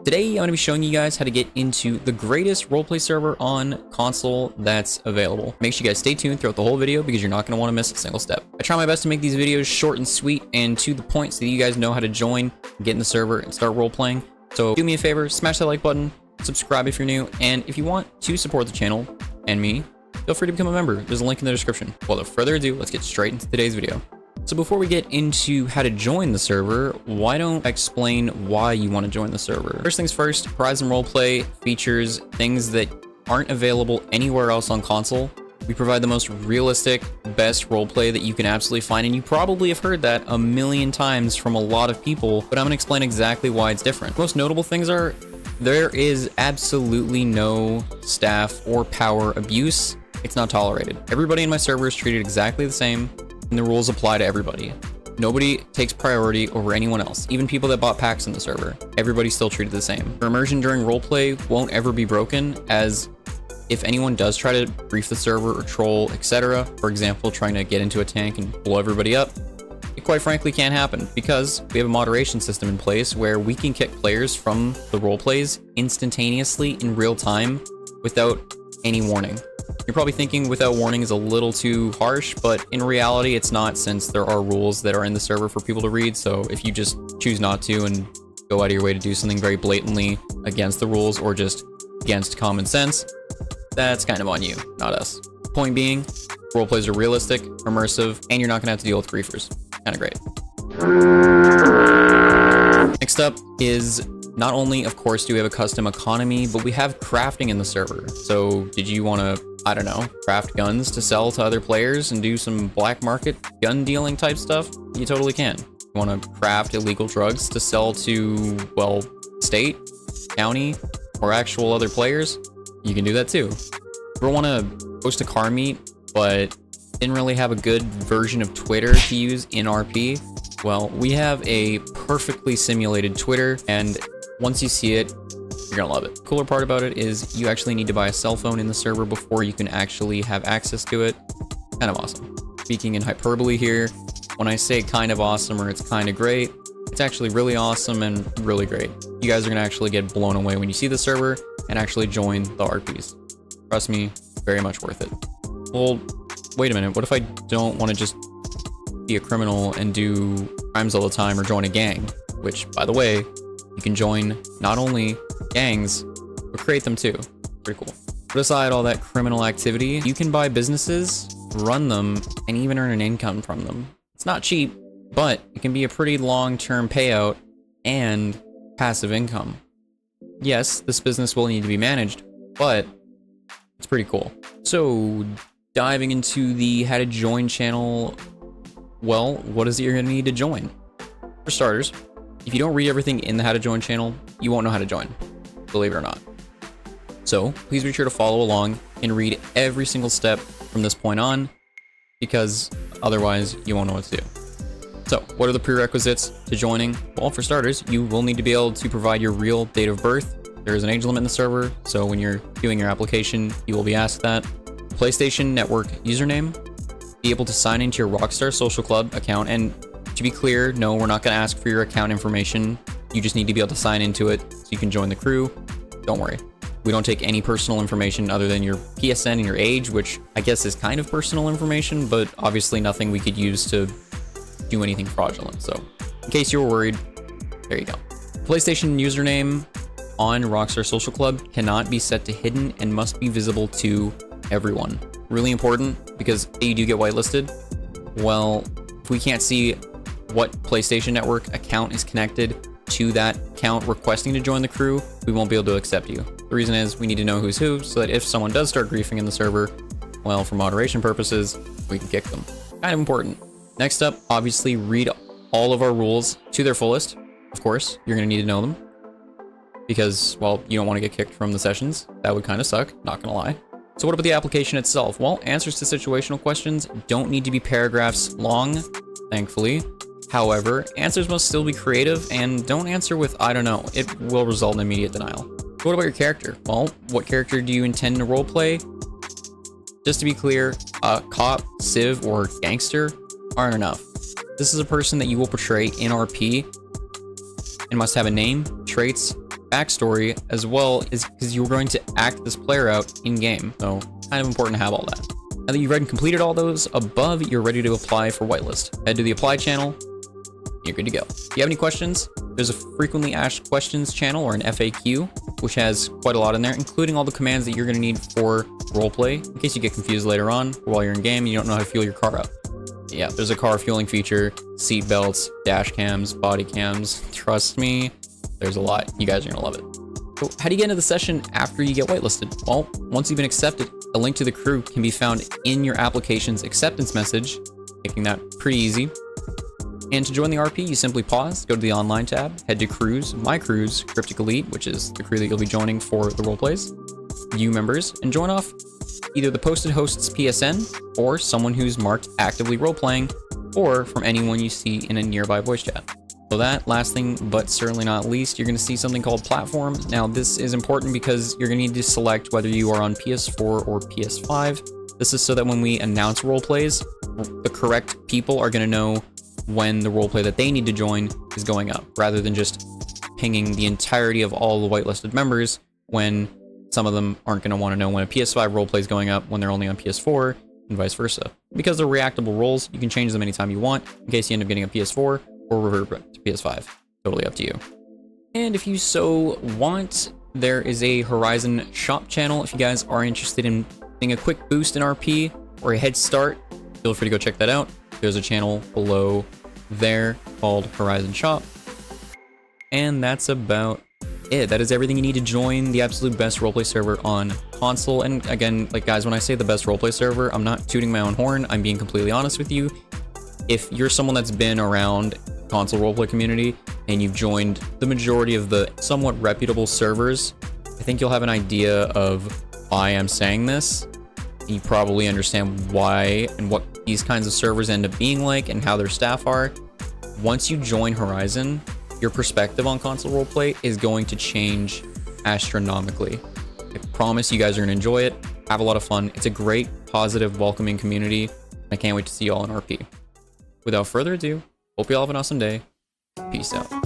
Today, I'm going to be showing you guys how to get into the greatest roleplay server on console that's available. Make sure you guys stay tuned throughout the whole video because you're not going to want to miss a single step. I try my best to make these videos short and sweet and to the point so that you guys know how to join, get in the server, and start roleplaying. So do me a favor, smash that like button, subscribe if you're new, and if you want to support the channel and me, feel free to become a member. There's a link in the description. Without further ado, let's get straight into today's video. So before we get into how to join the server, why don't I explain why you want to join the server? First things first, Horizon Roleplay features things that aren't available anywhere else on console. We provide the most realistic, best roleplay that you can absolutely find, and you probably have heard that a million times from a lot of people, but I'm going to explain exactly why it's different. Most notable things are, there is absolutely no staff or power abuse. It's not tolerated. Everybody in my server is treated exactly the same, and the rules apply to everybody. Nobody takes priority over anyone else, even people that bought packs in the server. Everybody's still treated the same. Your immersion during roleplay won't ever be broken, as if anyone does try to brief the server or troll, etc., for example, trying to get into a tank and blow everybody up, it quite frankly can't happen because we have a moderation system in place where we can kick players from the roleplays instantaneously in real time without any warning. You're probably thinking without warning is a little too harsh, but in reality it's not, since there are rules that are in the server for people to read. So if you just choose not to and go out of your way to do something very blatantly against the rules or just against common sense, that's kind of on you, not us. Point being, roleplays are realistic, immersive, and you're not gonna have to deal with griefers. Kind of great. Next up is, not only, of course, do we have a custom economy, but we have crafting in the server. So did you want to, I don't know, craft guns to sell to other players and do some black market gun dealing type stuff? You totally can. You want to craft illegal drugs to sell to, well, state, county, or actual other players? You can do that too. If you want to host a car meet, but didn't really have a good version of Twitter to use in RP, well, we have a perfectly simulated Twitter, and once you see it, you're gonna love it. The cooler part about it is you actually need to buy a cell phone in the server before you can actually have access to it. Kind of awesome. Speaking in hyperbole here, when I say kind of awesome or it's kind of great, it's actually really awesome and really great. You guys are gonna actually get blown away when you see the server and actually join the RPs. Trust me, very much worth it. Well, wait a minute, what if I don't want to just be a criminal and do crimes all the time or join a gang? Which, by the way, you can join not only gangs, but create them too. Pretty cool. Put aside all that criminal activity, you can buy businesses, run them, and even earn an income from them. It's not cheap, but it can be a pretty long-term payout and passive income. Yes, this business will need to be managed, but it's pretty cool. So, diving into the how to join channel, well, what is it you're gonna need to join? For starters, if you don't read everything in the how to join channel, you won't know how to join, believe it or not. So please be sure to follow along and read every single step from this point on, because otherwise you won't know what to do. So what are the prerequisites to joining? Well, for starters, you will need to be able to provide your real date of birth. There is an age limit in the server, so when you're doing your application, you will be asked that. PlayStation Network username, be able to sign into your Rockstar Social Club account, and to be clear, no, we're not going to ask for your account information. You just need to be able to sign into it so you can join the crew. Don't worry. We don't take any personal information other than your PSN and your age, which I guess is kind of personal information, but obviously nothing we could use to do anything fraudulent. So in case you were worried, there you go. PlayStation username on Rockstar Social Club cannot be set to hidden and must be visible to everyone. Really important, because you do get whitelisted. Well, if we can't see what PlayStation Network account is connected to that account requesting to join the crew, we won't be able to accept you. The reason is we need to know who's who, so that if someone does start griefing in the server, well, for moderation purposes, we can kick them. Kind of important. Next up, obviously read all of our rules to their fullest. Of course, you're gonna need to know them, because, well, you don't want to get kicked from the sessions. That would kind of suck, not gonna lie. So what about the application itself? Well, answers to situational questions don't need to be paragraphs long, thankfully. However, answers must still be creative, and don't answer with, I don't know. It will result in immediate denial. What about your character? Well, what character do you intend to roleplay? Just to be clear, a cop, civ, or gangster aren't enough. This is a person that you will portray in RP and must have a name, traits, backstory as well, is because you're going to act this player out in game. So kind of important to have all that. Now that you've read and completed all those above, you're ready to apply for whitelist. Head to the apply channel. You're good to go. If you have any questions, there's a frequently asked questions channel, or an FAQ, which has quite a lot in there, including all the commands that you're going to need for roleplay, in case you get confused later on while you're in game and you don't know how to fuel your car up. Yeah, there's a car fueling feature, seat belts, dash cams, body cams. Trust me, there's a lot. You guys are gonna love it. So how do you get into the session after you get whitelisted? Well, once you've been accepted, a link to the crew can be found in your application's acceptance message, making that pretty easy. And to join the RP, you simply pause, go to the online tab, head to crews, my crews, Cryptic Elite, which is the crew that you'll be joining for the roleplays, view members, and join off either the posted host's PSN, or someone who's marked actively roleplaying, or from anyone you see in a nearby voice chat. So that, last thing, but certainly not least, you're going to see something called platform. Now this is important because you're going to need to select whether you are on PS4 or PS5. This is so that when we announce roleplays, the correct people are going to know when the roleplay that they need to join is going up, rather than just pinging the entirety of all the whitelisted members when some of them aren't going to want to know when a PS5 roleplay is going up when they're only on PS4, and vice versa. Because they're reactable roles, you can change them anytime you want, in case you end up getting a PS4, or revert back to PS5. Totally up to you. And if you so want, there is a Horizon shop channel. If you guys are interested in getting a quick boost in RP, or a head start, feel free to go check that out. There's a channel below there called Horizon Shop. And that's about it. That is everything you need to join the absolute best roleplay server on console. And again, like guys, when I say the best roleplay server, I'm not tooting my own horn. I'm being completely honest with you. If you're someone that's been around console roleplay community and you've joined the majority of the somewhat reputable servers, I think you'll have an idea of why I'm saying this. You probably understand why and what these kinds of servers end up being like and how their staff are. Once you join Horizon, your perspective on console roleplay is going to change astronomically. I promise you guys are going to enjoy it, have a lot of fun. It's a great, positive, welcoming community. I can't wait to see you all in RP. Without further ado, hope you all have an awesome day. Peace out.